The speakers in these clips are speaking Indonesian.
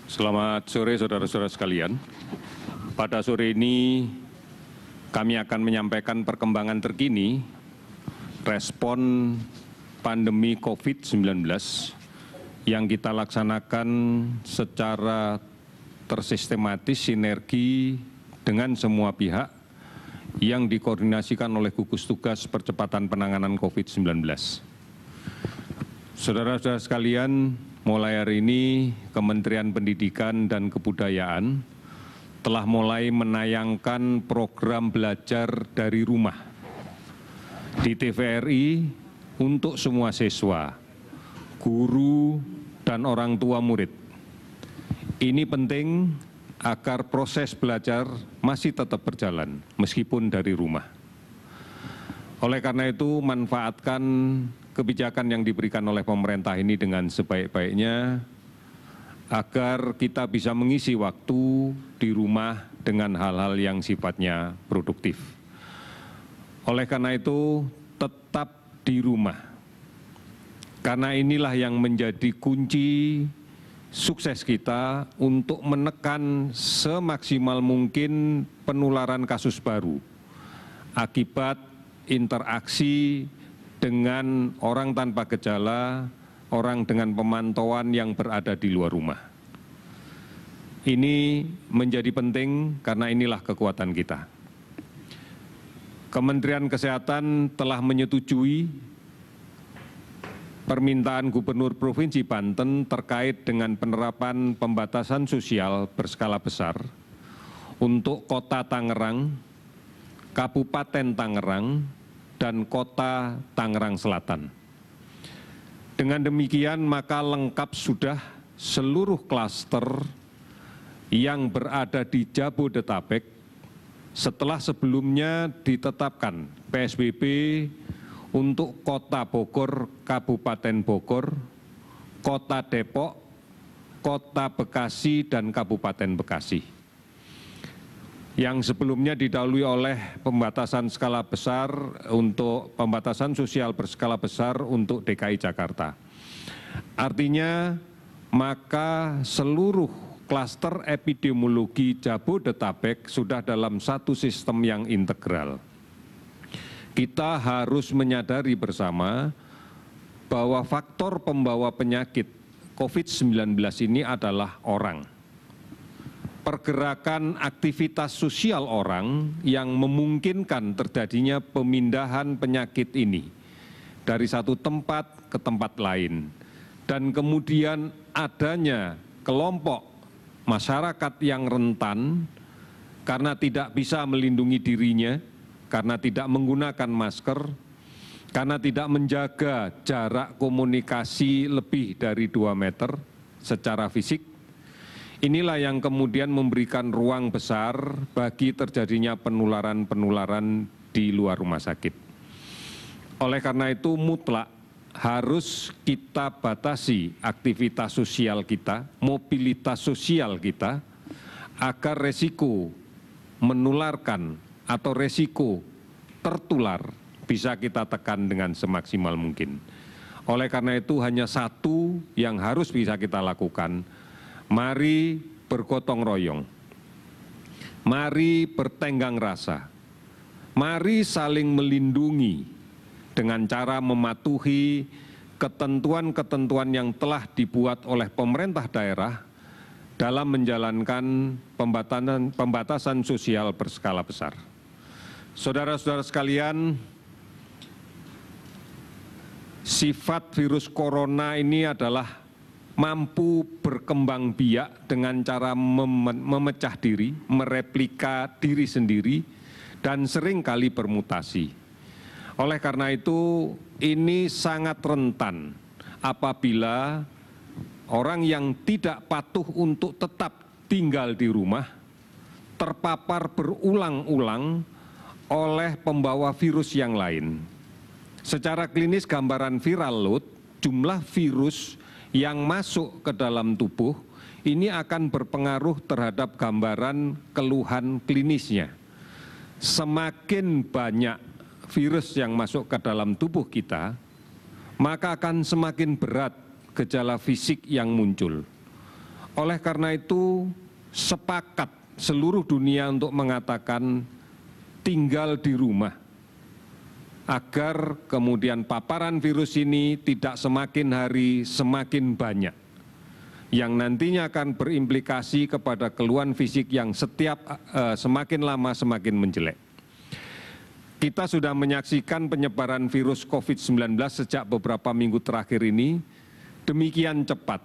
Selamat sore saudara-saudara sekalian. Pada sore ini kami akan menyampaikan perkembangan terkini respon pandemi COVID-19 yang kita laksanakan secara tersistematis sinergi dengan semua pihak yang dikoordinasikan oleh gugus tugas percepatan penanganan COVID-19. Saudara-saudara sekalian, mulai hari ini Kementerian Pendidikan dan Kebudayaan telah mulai menayangkan program belajar dari rumah di TVRI untuk semua siswa, guru, dan orang tua murid. Ini penting agar proses belajar masih tetap berjalan meskipun dari rumah. Oleh karena itu, manfaatkan kebijakan yang diberikan oleh pemerintah ini dengan sebaik-baiknya agar kita bisa mengisi waktu di rumah dengan hal-hal yang sifatnya produktif. Oleh karena itu, tetap di rumah. Karena inilah yang menjadi kunci sukses kita untuk menekan semaksimal mungkin penularan kasus baru akibat interaksi dengan orang tanpa gejala, orang dengan pemantauan yang berada di luar rumah. Ini menjadi penting karena inilah kekuatan kita. Kementerian Kesehatan telah menyetujui permintaan Gubernur Provinsi Banten terkait dengan penerapan pembatasan sosial berskala besar untuk Kota Tangerang, Kabupaten Tangerang, dan Kota Tangerang Selatan. Dengan demikian, maka lengkap sudah seluruh klaster yang berada di Jabodetabek setelah sebelumnya ditetapkan PSBB untuk Kota Bogor, Kabupaten Bogor, Kota Depok, Kota Bekasi, dan Kabupaten Bekasi. Yang sebelumnya didahului oleh pembatasan skala besar untuk pembatasan sosial berskala besar untuk DKI Jakarta. Artinya, maka seluruh klaster epidemiologi Jabodetabek sudah dalam satu sistem yang integral. Kita harus menyadari bersama bahwa faktor pembawa penyakit COVID-19 ini adalah orang. Pergerakan aktivitas sosial orang yang memungkinkan terjadinya pemindahan penyakit ini dari satu tempat ke tempat lain. Dan kemudian adanya kelompok masyarakat yang rentan karena tidak bisa melindungi dirinya, karena tidak menggunakan masker, karena tidak menjaga jarak komunikasi lebih dari 2 meter secara fisik. Inilah yang kemudian memberikan ruang besar bagi terjadinya penularan-penularan di luar rumah sakit. Oleh karena itu mutlak harus kita batasi aktivitas sosial kita, mobilitas sosial kita, agar resiko menularkan atau resiko tertular bisa kita tekan dengan semaksimal mungkin. Oleh karena itu hanya satu yang harus bisa kita lakukan. Mari bergotong royong, mari bertenggang rasa, mari saling melindungi dengan cara mematuhi ketentuan-ketentuan yang telah dibuat oleh pemerintah daerah dalam menjalankan pembatasan sosial berskala besar. Saudara-saudara sekalian, sifat virus corona ini adalah mampu berkembang biak dengan cara memecah diri, mereplika diri sendiri, dan seringkali bermutasi. Oleh karena itu, ini sangat rentan apabila orang yang tidak patuh untuk tetap tinggal di rumah terpapar berulang-ulang oleh pembawa virus yang lain. Secara klinis gambaran viral load, jumlah virus yang masuk ke dalam tubuh ini akan berpengaruh terhadap gambaran keluhan klinisnya. Semakin banyak virus yang masuk ke dalam tubuh kita, maka akan semakin berat gejala fisik yang muncul. Oleh karena itu, sepakat seluruh dunia untuk mengatakan tinggal di rumah, agar kemudian paparan virus ini tidak semakin hari semakin banyak, yang nantinya akan berimplikasi kepada keluhan fisik yang semakin lama semakin menjelek. Kita sudah menyaksikan penyebaran virus COVID-19 sejak beberapa minggu terakhir ini demikian cepat,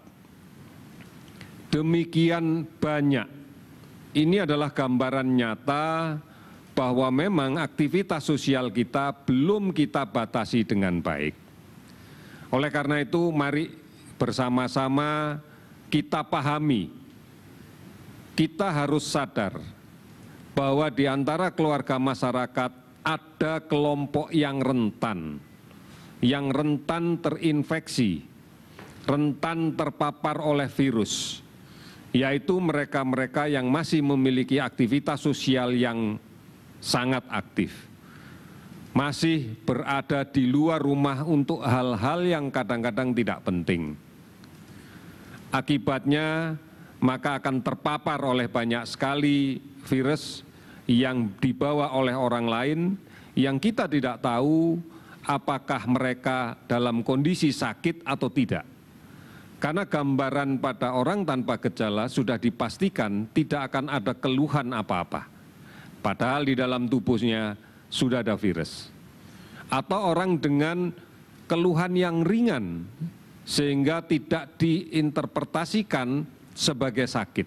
demikian banyak. Ini adalah gambaran nyata bahwa memang aktivitas sosial kita belum kita batasi dengan baik. Oleh karena itu, mari bersama-sama kita pahami, kita harus sadar bahwa di antara keluarga masyarakat ada kelompok yang rentan terinfeksi, rentan terpapar oleh virus, yaitu mereka-mereka yang masih memiliki aktivitas sosial yang sangat aktif, masih berada di luar rumah untuk hal-hal yang kadang-kadang tidak penting. Akibatnya, maka akan terpapar oleh banyak sekali virus yang dibawa oleh orang lain yang kita tidak tahu apakah mereka dalam kondisi sakit atau tidak. Karena gambaran pada orang tanpa gejala sudah dipastikan tidak akan ada keluhan apa-apa. Padahal di dalam tubuhnya sudah ada virus. Atau orang dengan keluhan yang ringan sehingga tidak diinterpretasikan sebagai sakit.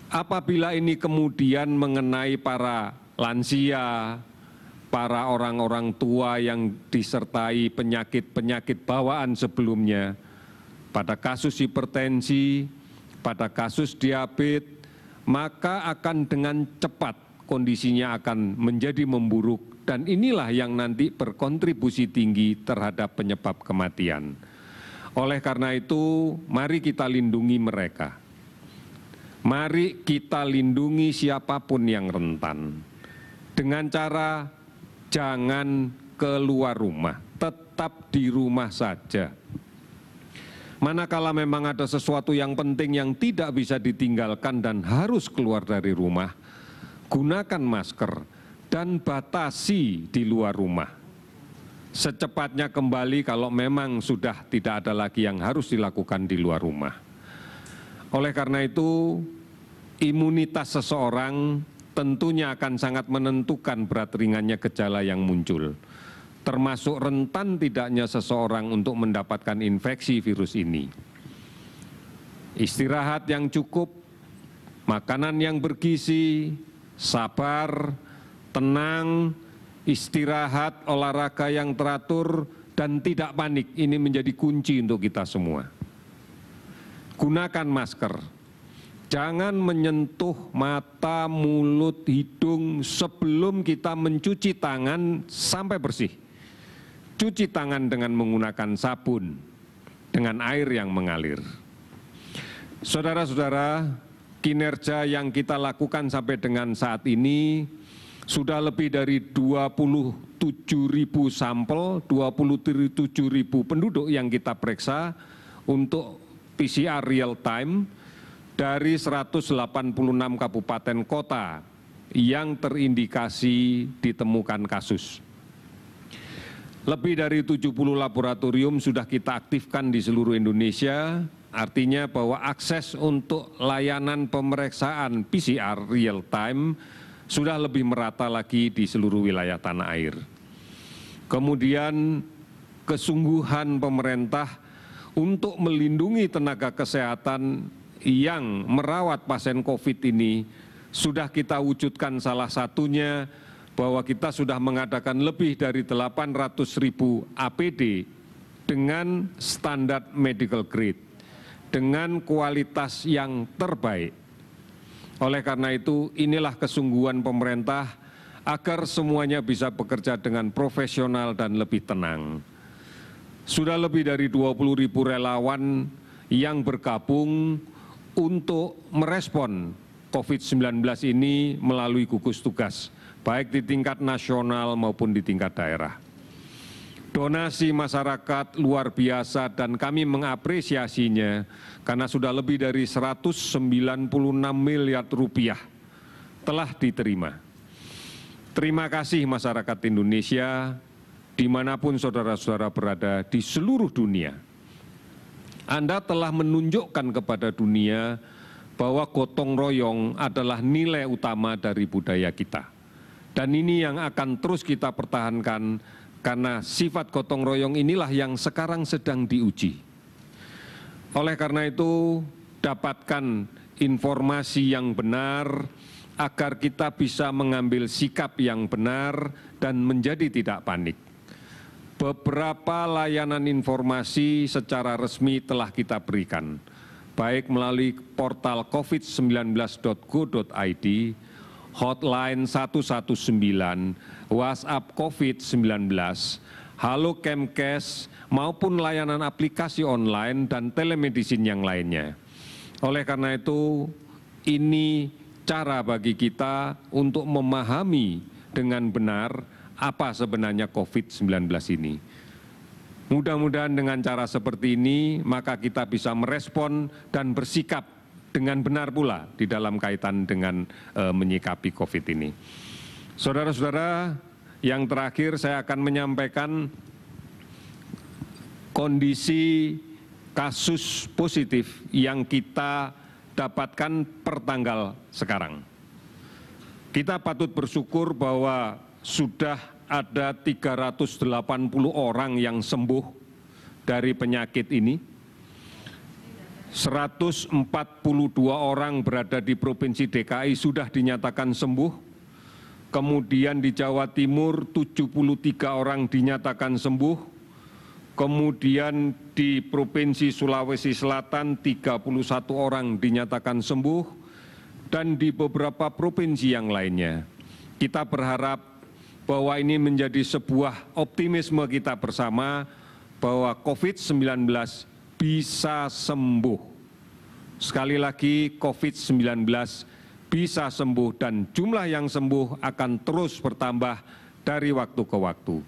Apabila ini kemudian mengenai para lansia, para orang-orang tua yang disertai penyakit-penyakit bawaan sebelumnya, pada kasus hipertensi, pada kasus diabetes, maka akan dengan cepat kondisinya akan menjadi memburuk dan inilah yang nanti berkontribusi tinggi terhadap penyebab kematian. Oleh karena itu, mari kita lindungi mereka. Mari kita lindungi siapapun yang rentan dengan cara jangan keluar rumah, tetap di rumah saja. Manakala memang ada sesuatu yang penting yang tidak bisa ditinggalkan dan harus keluar dari rumah, gunakan masker dan batasi di luar rumah. Secepatnya kembali kalau memang sudah tidak ada lagi yang harus dilakukan di luar rumah. Oleh karena itu, imunitas seseorang tentunya akan sangat menentukan berat ringannya gejala yang muncul, termasuk rentan tidaknya seseorang untuk mendapatkan infeksi virus ini. Istirahat yang cukup, makanan yang bergizi, sabar, tenang, istirahat, olahraga yang teratur, dan tidak panik, ini menjadi kunci untuk kita semua. Gunakan masker, jangan menyentuh mata, mulut, hidung sebelum kita mencuci tangan sampai bersih. Cuci tangan dengan menggunakan sabun, dengan air yang mengalir. Saudara-saudara, kinerja yang kita lakukan sampai dengan saat ini sudah lebih dari 27.000 sampel, 27.000 penduduk yang kita periksa untuk PCR real time dari 186 kabupaten kota yang terindikasi ditemukan kasus. Lebih dari 70 laboratorium sudah kita aktifkan di seluruh Indonesia, artinya bahwa akses untuk layanan pemeriksaan PCR real time sudah lebih merata lagi di seluruh wilayah tanah air. Kemudian kesungguhan pemerintah untuk melindungi tenaga kesehatan yang merawat pasien COVID ini sudah kita wujudkan, salah satunya bahwa kita sudah mengadakan lebih dari 800.000 APD dengan standar medical grade, dengan kualitas yang terbaik. Oleh karena itu, inilah kesungguhan pemerintah agar semuanya bisa bekerja dengan profesional dan lebih tenang. Sudah lebih dari 20.000 relawan yang bergabung untuk merespon COVID-19 ini melalui gugus tugas, baik di tingkat nasional maupun di tingkat daerah. Donasi masyarakat luar biasa dan kami mengapresiasinya karena sudah lebih dari 196 miliar rupiah telah diterima. Terima kasih masyarakat Indonesia dimanapun saudara-saudara berada di seluruh dunia. Anda telah menunjukkan kepada dunia bahwa gotong royong adalah nilai utama dari budaya kita. Dan ini yang akan terus kita pertahankan karena sifat gotong royong inilah yang sekarang sedang diuji. Oleh karena itu, dapatkan informasi yang benar agar kita bisa mengambil sikap yang benar dan menjadi tidak panik. Beberapa layanan informasi secara resmi telah kita berikan, baik melalui portal covid19.go.id, hotline 119, WhatsApp COVID-19, Halo Kemkes, maupun layanan aplikasi online dan telemedicine yang lainnya. Oleh karena itu, ini cara bagi kita untuk memahami dengan benar apa sebenarnya COVID-19 ini. Mudah-mudahan dengan cara seperti ini, maka kita bisa merespon dan bersikap dengan benar pula di dalam kaitan dengan menyikapi COVID ini. Saudara-saudara, yang terakhir saya akan menyampaikan kondisi kasus positif yang kita dapatkan per tanggal sekarang. Kita patut bersyukur bahwa sudah ada 380 orang yang sembuh dari penyakit ini. 142 orang berada di Provinsi DKI sudah dinyatakan sembuh. Kemudian di Jawa Timur 73 orang dinyatakan sembuh. Kemudian di Provinsi Sulawesi Selatan 31 orang dinyatakan sembuh. Dan di beberapa provinsi yang lainnya. Kita berharap bahwa ini menjadi sebuah optimisme kita bersama bahwa COVID-19 bisa sembuh. Sekali lagi, COVID-19 bisa sembuh dan jumlah yang sembuh akan terus bertambah dari waktu ke waktu.